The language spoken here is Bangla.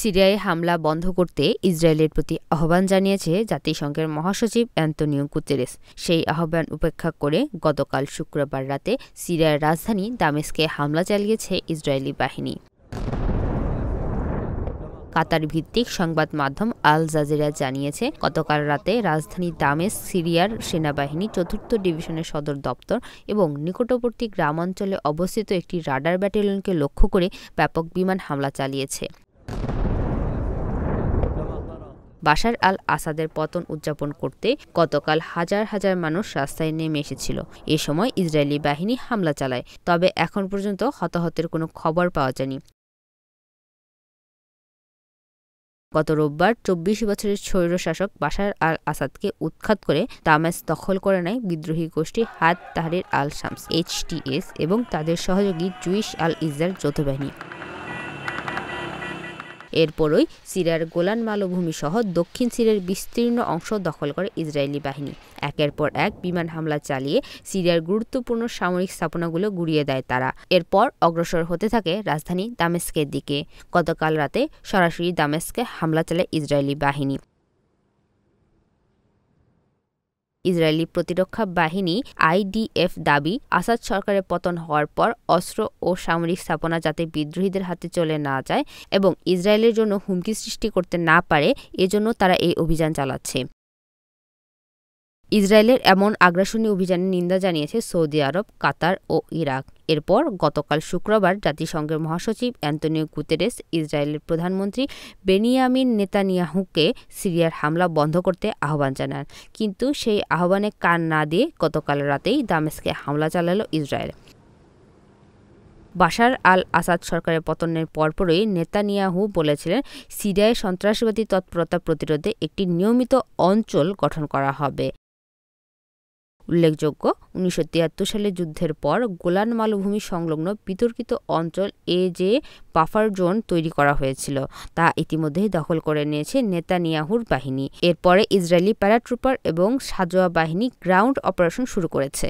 সিরিয়ায় হামলা বন্ধ করতে ইসরায়েলের প্রতি আহ্বান জানিয়েছে জাতিসংঘের মহাসচিব অ্যান্তোনিও গুতেরেস। সেই আহ্বান উপেক্ষা করে গতকাল শুক্রবার রাতে সিরিয়ার রাজধানী দামেস্কে হামলা চালিয়েছে ইসরায়েলি বাহিনী। কাতার ভিত্তিক সংবাদ মাধ্যম আল জাজিরা জানিয়েছে, গতকাল রাতে রাজধানী দামেস্ক সিরিয়ার সেনাবাহিনী ৪র্থ ডিভিশনের সদর দপ্তর এবং নিকটবর্তী গ্রামাঞ্চলে অবস্থিত একটি রাডার ব্যাটালিয়নকে লক্ষ্য করে ব্যাপক বিমান হামলা চালিয়েছে। বাশার আল আসাদের পতন উদযাপন করতে গতকাল হাজার হাজার মানুষ রাস্তায় নেমে এসেছিল। এ সময় ইসরায়েলি বাহিনী হামলা চালায়, তবে এখন পর্যন্ত হতাহতের কোনো খবর পাওয়া যায়নি। গত রোববার ২৪ বছরের স্বৈরশাসক বাশার আল আসাদকে উৎখাত করে দামেস্ক দখল করে নেয় বিদ্রোহী গোষ্ঠী হাত তাহরির আল শামস HTS এবং তাদের সহযোগী জুইশ আল ইসরায়েল যৌথ বাহিনী। এরপরই সিরিয়ার গোলান মালভূমি সহ দক্ষিণ সিরিয়ার বিস্তীর্ণ অংশ দখল করে ইসরায়েলি বাহিনী। একের পর এক বিমান হামলা চালিয়ে সিরিয়ার গুরুত্বপূর্ণ সামরিক স্থাপনাগুলো গুঁড়িয়ে দেয় তারা। এরপর অগ্রসর হতে থাকে রাজধানী দামেস্কের দিকে। গতকাল রাতে সরাসরি দামেস্কে হামলা চালায় ইসরায়েলি বাহিনী। ইসরায়েলি প্রতিরক্ষা বাহিনী IDF দাবি, আসাদ সরকারের পতন হওয়ার পর অস্ত্র ও সামরিক স্থাপনা যাতে বিদ্রোহীদের হাতে চলে না যায় এবং ইসরায়েলের জন্য হুমকি সৃষ্টি করতে না পারে, এজন্য তারা এই অভিযান চালাচ্ছে। ইসরায়েলের এমন আগ্রাসনী অভিযানের নিন্দা জানিয়েছে সৌদি আরব, কাতার ও ইরাক। এরপর গতকাল শুক্রবার জাতিসংঘের মহাসচিব অ্যান্তোনিও গুতেরেস ইসরায়েলের প্রধানমন্ত্রী বেনিয়ামিন নেতানিয়াহুকে সিরিয়ার হামলা বন্ধ করতে আহ্বান জানান, কিন্তু সেই আহ্বানে কান না দিয়ে গতকাল রাতেই দামেস্কে হামলা চালাল ইসরায়েল। বাশার আল আসাদ সরকারের পতনের পরপরই নেতানিয়াহু বলেছিলেন, সিরিয়ায় সন্ত্রাসবাদী তৎপরতা প্রতিরোধে একটি নিয়মিত অঞ্চল গঠন করা হবে। উল্লেখযোগ্য, ১৯৭৩ সালে যুদ্ধের পর গোলান মালভূমি সংলগ্ন বিতর্কিত অঞ্চল যে বাফার জোন তৈরি করা হয়েছিল, তা ইতিমধ্যেই দখল করে নিয়েছে নেতানিয়াহুর বাহিনী। এরপরে ইসরায়েলি প্যারাট্রুপার এবং সাঁজোয়া বাহিনী গ্রাউন্ড অপারেশন শুরু করেছে।